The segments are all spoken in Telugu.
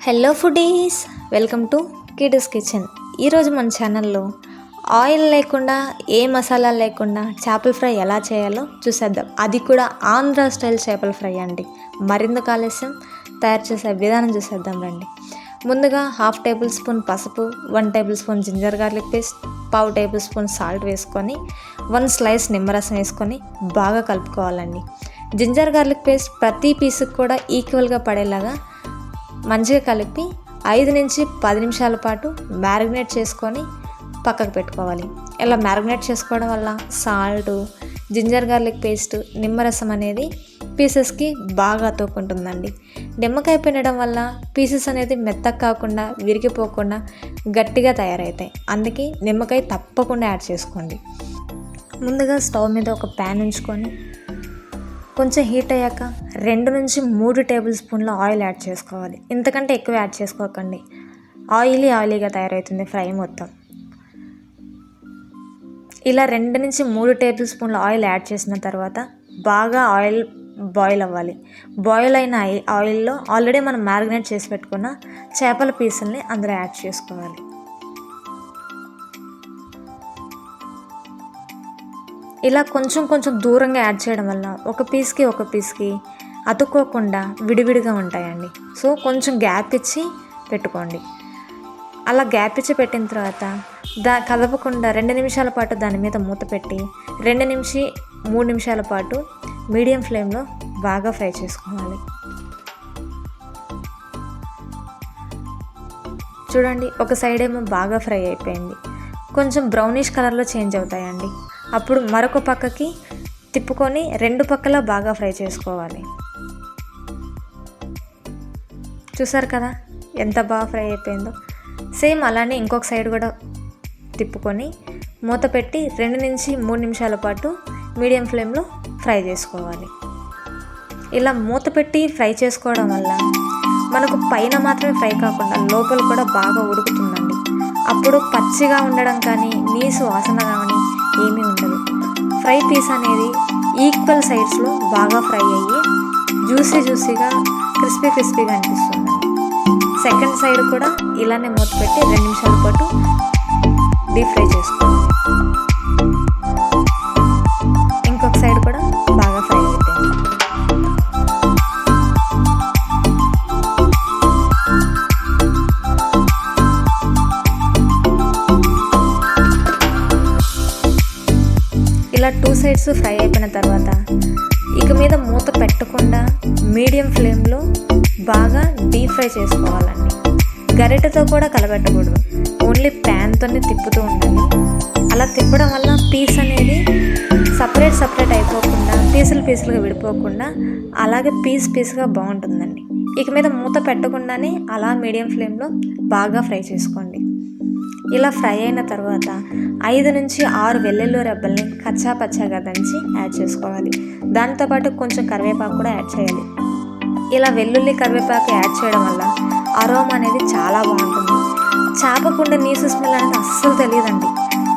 Hello foodies, welcome to kids kitchen. ఈరోజు మన ఛానల్లో ఆయిల్ లేకుండా ఏ మసాలా లేకుండా చేపల ఫ్రై ఎలా చేయాలో చూసేద్దాం. అది కూడా ఆంధ్ర స్టైల్ చేపల ఫ్రై అండి. మరింత ఆలస్యం తయారు చేసే విధానం చూసేద్దాం రండి. ముందుగా 1/2 టేబుల్ స్పూన్ పసుపు, 1 tablespoon ginger garlic paste, 1/2 tablespoon salt వేసుకొని 1 స్లైస్ నిమ్మరసం వేసుకొని బాగా కలుపుకోవాలండి. జింజర్ గార్లిక్ పేస్ట్ ప్రతి పీసుకు కూడా ఈక్వల్గా పడేలాగా మంచిగా కలిపి 5 నుంచి 10 నిమిషాల పాటు మ్యారినేట్ చేసుకొని పక్కకు పెట్టుకోవాలి. ఇలా మ్యారినేట్ చేసుకోవడం వల్ల సాల్ట్, జింజర్ గార్లిక్ పేస్ట్, నిమ్మరసం అనేది పీసెస్కి బాగా అతుక్కుంటుందండి. నిమ్మకాయ పిండడం వల్ల పీసెస్ అనేది మెత్తగా కాకుండా విరిగిపోకుండా గట్టిగా తయారవుతాయి. అందుకే నిమ్మకాయ తప్పకుండా యాడ్ చేసుకోండి. ముందుగా స్టవ్ మీద ఒక ప్యాన్ ఉంచుకొని కొంచెం హీట్ అయ్యాక 2 నుంచి 3 టేబుల్ స్పూన్ల ఆయిల్ యాడ్ చేసుకోవాలి. ఇంతకంటే ఎక్కువ యాడ్ చేసుకోకండి, ఆయిలీగా తయారవుతుంది ఫ్రై మొత్తం. ఇలా 2 నుంచి 3 టేబుల్ స్పూన్ల ఆయిల్ యాడ్ చేసిన తర్వాత బాగా ఆయిల్ బాయిల్ అవ్వాలి. బాయిల్ అయిన ఆయిల్లో ఆల్రెడీ మనం మ్యారినేట్ చేసి పెట్టుకున్న చేపల పీసుల్ని అందులో యాడ్ చేసుకోవాలి. ఇలా కొంచెం దూరంగా యాడ్ చేయడం వల్ల ఒక పీస్కి అతుక్కోకుండా విడివిడిగా ఉంటాయండి. సో కొంచెం గ్యాప్ ఇచ్చి పెట్టుకోండి. అలా గ్యాప్ ఇచ్చి పెట్టిన తర్వాత కదపకుండా 2 నిమిషాల పాటు దాని మీద మూత పెట్టి 2 నుంచి 3 నిమిషాల పాటు మీడియం ఫ్లేమ్లో బాగా ఫ్రై చేసుకోవాలి. చూడండి, ఒక సైడ్ ఏమో బాగా ఫ్రై అయిపోయింది, కొంచెం బ్రౌనిష్ కలర్లో చేంజ్ అవుతాయండి. అప్పుడు మరొక పక్కకి తిప్పుకొని 2 పక్కల బాగా ఫ్రై చేసుకోవాలి. చూసారు కదా ఎంత బాగా ఫ్రై అయిపోయిందో. సేమ్ అలానే ఇంకొక సైడ్ కూడా తిప్పుకొని మూత పెట్టి 2 నుంచి 3 నిమిషాల పాటు మీడియం ఫ్లేమ్లో ఫ్రై చేసుకోవాలి. ఇలా మూత పెట్టి ఫ్రై చేసుకోవడం వల్ల మనకు పైన మాత్రమే ఫ్రై కాకుండా లోపల కూడా బాగా ఉడుకుతుందండి. అప్పుడు పచ్చిగా ఉండడం కానీ నీసు వాసన కానీ ఏమీ ఉండదు. ఫ్రై పీస్ అనేది ఈక్వల్ సైడ్స్లో బాగా ఫ్రై అయ్యి జ్యూసీగా క్రిస్పీగా అనిపిస్తుంది. సెకండ్ సైడ్ కూడా ఇలానే మూత పెట్టి 2 నిమిషాల పాటు డీప్ ఫ్రై చేసుకోవాలి. ఇంకొక సైడ్ కూడా బాగా ఫ్రై అయిపోయింది. ఇలా 2 సైడ్స్ ఫ్రై అయిపోయిన తర్వాత ఇక మీద మూత పెట్టకుండా మీడియం ఫ్లేమ్లో బాగా డీప్ ఫ్రై చేసుకోవాలండి. గరిటెతో కూడా కలబెట్టకూడదు, ఓన్లీ ప్యాన్తోనే తిప్పుతూ ఉండాలి. అలా తిప్పడం వల్ల పీస్ అనేది సపరేట్ అయిపోకుండా పీసులుగా విడిపోకుండా అలాగే పీస్గా బాగుంటుందండి. ఇక మీద మూత పెట్టకుండానే అలా మీడియం ఫ్లేమ్లో బాగా ఫ్రై చేసుకోండి. ఇలా ఫ్రై అయిన తర్వాత 5 నుంచి 6 వెల్లుల్లి రెబ్బల్ని కచ్చాపచ్చాగా దంచి యాడ్ చేసుకోవాలి. దాంతోపాటు కొంచెం కరివేపాకు కూడా యాడ్ చేయాలి. ఇలా వెల్లుల్లి కరివేపాకు యాడ్ చేయడం వల్ల అరోమా అనేది చాలా బాగుంటుంది. చేపకుండే నీసు స్మెల్ అనేది అస్సలు తెలియదండి.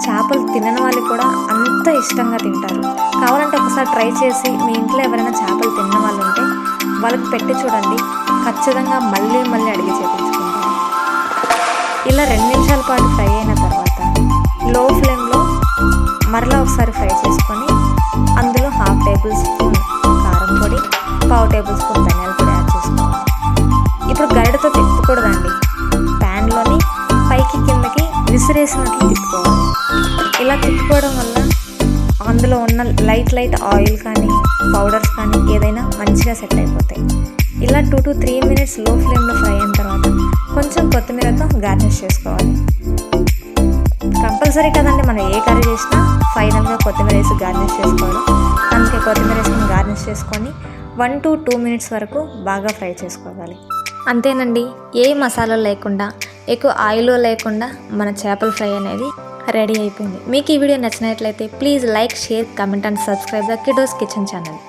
చేపలు తినని వాళ్ళు కూడా అంత ఇష్టంగా తింటారు. కావాలంటే ఒకసారి ట్రై చేసి మీ ఇంట్లో ఎవరైనా చేపలు తిన్న వాళ్ళు ఉంటే వాళ్ళకి పెట్టి చూడండి, ఖచ్చితంగా మళ్ళీ అడిగి చేయించుకుంటారు. ఇలా 2 నిమిషాల పాటు ఫ్రై అయిన తర్వాత లో ఫ్లేమ్లో మరలా ఒకసారి ఫ్రై చేసుకొని అందులో 1/2 టేబుల్ స్పూన్ కారం పొడి, 1/2 టేబుల్ స్పూన్ ధనియాల పొడి యాడ్ చేసుకోవాలి. ఇప్పుడు గరిటతో తిప్పకూడదండి, ప్యాన్లోని పైకి కిందకి విసిరేసినట్లు తిప్పుకోవాలి. ఇలా తిప్పుకోవడం వల్ల అందులో ఉన్న లైట్ ఆయిల్ కానీ పౌడర్స్ కానీ ఏదైనా మంచిగా సెట్ అయిపోతాయి. ఇలా 2 to 3 మినిట్స్ లో ఫ్లేమ్లో ఫ్రై అయిన తర్వాత కొంచెం కొత్తిమీరతో గార్నిష్ చేసుకోవాలి. కంపల్సరీ కదండి, మనం ఏ కర్రీ చేసినా ఫైనల్గా కొత్తిమీర వేసి గార్నిష్ చేసుకోవడం. అందుకే కొత్తిమీర వేసుకొని గార్నిష్ చేసుకొని 1 to 2 మినిట్స్ వరకు బాగా ఫ్రై చేసుకోవాలి. అంతేనండి, ఏ మసాలా లేకుండా ఎక్కువ ఆయిల్ లేకుండా మన చేపల ఫ్రై అనేది రెడీ అయిపోయింది. మీకు ఈ వీడియో నచ్చినట్లయితే please like, share, comment and subscribe the kids kitchen channel.